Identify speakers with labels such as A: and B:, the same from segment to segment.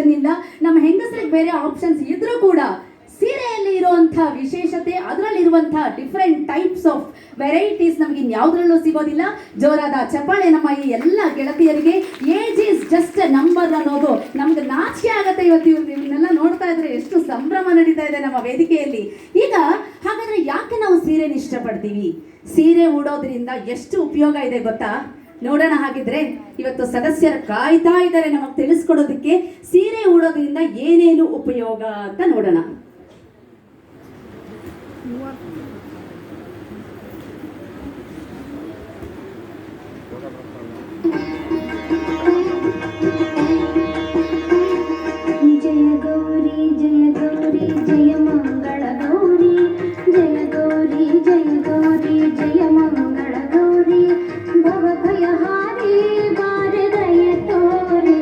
A: ಇಲ್ಲ. ನಮ್ಮ ಹೆಂಗಸರಿಗೆ ಬೇರೆ ಆಪ್ಷನ್ಸ್ ಇದ್ರೂ ಕೂಡ ಸೀರೆಯಲ್ಲಿ ಇರುವಂತಹ ವಿಶೇಷತೆ, ಅದರಲ್ಲಿರುವಂತಹ ಡಿಫರೆಂಟ್ ಟೈಪ್ಸ್ ಆಫ್ ವೆರೈಟೀಸ್ ನಮ್ಗೆ ಇನ್ಯಾವುದ್ರಲ್ಲೂ ಸಿಗೋದಿಲ್ಲ. ಜೋರಾದ ಚಪ್ಪಾಳೆ ನಮ್ಮ ಈ ಎಲ್ಲ ಗೆಳತಿಯರಿಗೆ. Age is just a number ಅನ್ನೋದು ನಮ್ಗೆ ನಾಚಿಕೆ ಆಗತ್ತೆ. ಇವತ್ತು ಇವನ್ನೆಲ್ಲ ನೋಡ್ತಾ ಇದ್ರೆ ಎಷ್ಟು ಸಂಭ್ರಮ ನಡೀತಾ ಇದೆ ನಮ್ಮ ವೇದಿಕೆಯಲ್ಲಿ. ಈಗ ಹಾಗಾದ್ರೆ ಯಾಕೆ ನಾವು ಸೀರೆನ ಇಷ್ಟಪಡ್ತೀವಿ? ಸೀರೆ ಉಡೋದ್ರಿಂದ ಎಷ್ಟು ಉಪಯೋಗ ಇದೆ ಗೊತ್ತಾ? ನೋಡೋಣ. ಹಾಗಿದ್ರೆ ಇವತ್ತು ಸದಸ್ಯರು ಕಾಯ್ತಾ ಇದ್ದಾರೆ ನಮಗೆ ತಿಳಿಸ್ಕೊಡೋದಕ್ಕೆ ಸೀರೆ ಉಡೋದ್ರಿಂದ ಏನೇನು ಉಪಯೋಗ ಅಂತ ನೋಡೋಣ.
B: ಜಯ ಗೌರಿ ಜಯ ಗೌರಿ ಜಯ ಮಂಗಳ ಗೌರಿ, ಜಯ ಗೌರಿ ಜಯ ಗೌರಿ ಜಯ ಮಂಗಳ ಗೌರಿ, ಭವ ಭಯಹಾರಿ ಬಾರದಯ ತೋರಿ,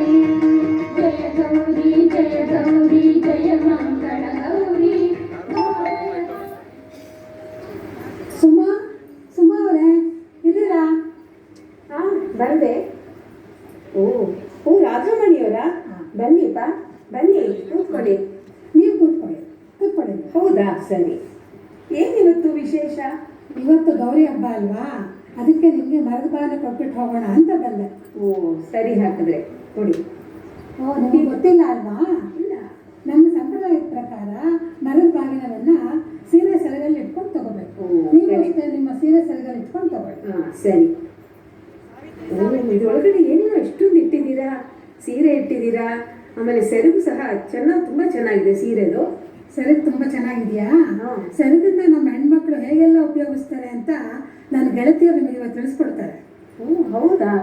B: ಜಯ ಗೌರಿ ಜಯ ಗೌರಿ ಜಯ ಮಂಗಳ ಗೌರಿ.
C: ಸುಮಾ ಅವರೇ ಇದ್ದೀರಾ?
D: ಬಂದೆ. ಓ ರಾಜಮಣಿಯವರ, ಬನ್ನಿಪ್ಪ ಬನ್ನಿ, ಕೂತ್ಕೊಳ್ಳಿ.
C: ನೀವು ಕೂತ್ಕೊಳ್ಳಿ.
D: ಹೌದಾ, ಸರಿ. ಏನಿವತ್ತು ವಿಶೇಷ?
C: ಇವತ್ತು ಗೌರಿ ಹಬ್ಬ ಅಲ್ವಾ, ಅದಕ್ಕೆ ನಿಮಗೆ ಮರದ ಬಾಗಿಲು ಕೊಟ್ಬಿಟ್ಟು ಹೋಗೋಣ ಅಂತ ಬಂದೆ.
D: ಓ ಸರಿ, ಹಾಕಿದ್ರೆ ಕೊಡಿ.
C: ಓ ನಿಮಗೆ ಗೊತ್ತಿಲ್ಲ ಅಲ್ವಾ?
D: ಇಲ್ಲ.
C: ನಮ್ಮ ಸಂಪ್ರದಾಯದ ಪ್ರಕಾರ ಮರದ ಬಾಗಿಲವನ್ನ ಸೀರೆ ಸೆರಗಲ್ಲಿ ಇಟ್ಕೊಂಡು ತಗೋಬೇಕು.
D: ಓ,
C: ನೀವು
D: ಸರಿ.
C: ಅಷ್ಟೇ ನಿಮ್ಮ ಸೀರೆ ಸೆರಗಲ್ಲಿ ಇಟ್ಕೊಂಡು ತಗೊಳ್ಳಿ.
D: ಸರಿ. ಓ, ಇದ್ರೊಳಗಡೆ ಏನೇನೋ ಎಷ್ಟೊಂದು ಇಟ್ಟಿದ್ದೀರಾ. ಸೀರೆ ಇಟ್ಟಿದ್ದೀರಾ, ಆಮೇಲೆ ಸೆರಗು ಸಹ ತುಂಬ ಚೆನ್ನಾಗಿದೆ ಸೀರೆದು.
C: ಸೆರಗು ತುಂಬ ಚೆನ್ನಾಗಿದೆಯಾ?
D: ಹಾ.
C: ಸೆರಗನ್ನ ನಮ್ಮ ಹೆಣ್ಮಕ್ಳು ಹೇಗೆಲ್ಲ ಉಪಯೋಗಿಸ್ತಾರೆ ಅಂತ ನನ್ನ ಗೆಳತಿಯರು ನಿಮಗೆ ಇವತ್ತು ತಿಳಿಸ್ಕೊಡ್ತಾರೆ.
D: ಓ ಹೌದಾ?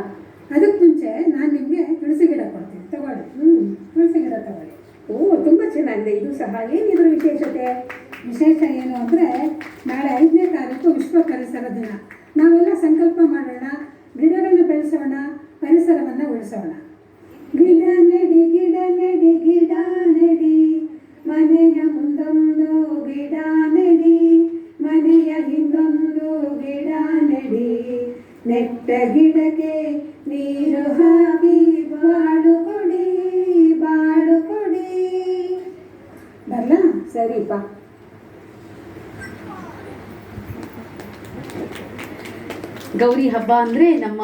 C: ಅದಕ್ಕೆ ಮುಂಚೆ ನಾನು ನಿಮಗೆ ತುಳಸಿ ಗಿಡ ಕೊಡ್ತೀನಿ, ತಗೊಳ್ಳಿ. ತುಳಸಿ ಗಿಡ ತಗೊಳ್ಳಿ.
D: ಓ ತುಂಬ ಚೆನ್ನಾಗಿದೆ ಇದು ಸಹ. ಏನಿದ್ರ ವಿಶೇಷತೆ?
C: ವಿಶೇಷ ಏನು ಅಂದರೆ, ನಾಳೆ 5ನೇ ತಾರೀಕು ವಿಶ್ವ ಪರಿಸರ ದಿನ. ನಾವೆಲ್ಲ ಸಂಕಲ್ಪ ಮಾಡೋಣ, ಗಿಡಗಳನ್ನ ಬೆಳೆಸೋಣ, ಪರಿಸರವನ್ನು ಉಳಿಸೋಣ. ಗಿಡ ನೆಡಿ ಗಿಡ ನೆಡಿ ಗಿಡ ನೆಡಿ, ಮನೆಯ ಮುಂದೊಂದು ಗಿಡ ನೆಡಿ, ಮನೆಯ ಹಿಂದೊಂದು ಗಿಡ ನೆಡಿ, ನೆಟ್ಟ ಗಿಡಕ್ಕೆ ನೀರು ಹಾಕಿ ಬಾಳು ಕೊಡಿ, ಬಾಳು ಕೊಡಿ. ಬರಲಾ?
D: ಸರಿಪ್ಪ.
A: ಗೌರಿ ಹಬ್ಬ ಅಂದ್ರೆ ನಮ್ಮ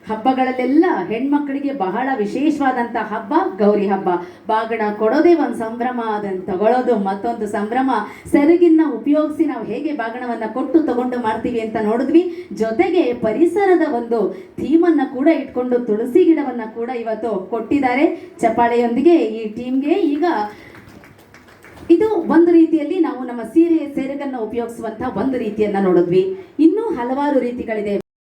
A: ಹಬ್ಬಗಳಲ್ಲೆಲ್ಲ ಹೆಣ್ಮಕ್ಳಿಗೆ ಬಹಳ ವಿಶೇಷವಾದಂಥ ಹಬ್ಬ ಗೌರಿ ಹಬ್ಬ. ಬಾಗಣ ಕೊಡೋದೇ ಒಂದು ಸಂಭ್ರಮ, ಅದನ್ನು ತಗೊಳ್ಳೋದು ಮತ್ತೊಂದು ಸಂಭ್ರಮ. ಸೆರಗಿನ ಉಪಯೋಗಿಸಿ ನಾವು ಹೇಗೆ ಬಾಗಣವನ್ನು ಕೊಟ್ಟು ತಗೊಂಡು ಮಾಡ್ತೀವಿ ಅಂತ ನೋಡಿದ್ವಿ. ಜೊತೆಗೆ ಪರಿಸರದ ಒಂದು ಥೀಮನ್ನು ಕೂಡ ಇಟ್ಕೊಂಡು ತುಳಸಿ ಗಿಡವನ್ನು ಕೂಡ ಇವತ್ತು ಕೊಟ್ಟಿದ್ದಾರೆ ಚಪ್ಪಾಳೆಯೊಂದಿಗೆ ಈ ಟೀಮ್ಗೆ. ಈಗ ಇದು ಒಂದು ರೀತಿಯಲ್ಲಿ ನಾವು ನಮ್ಮ ಸೆರಗನ್ನು ಉಪಯೋಗಿಸುವಂಥ ಒಂದು ರೀತಿಯನ್ನ ನೋಡಿದ್ವಿ. ಇನ್ನೂ ಹಲವಾರು ರೀತಿಗಳಿದೆ.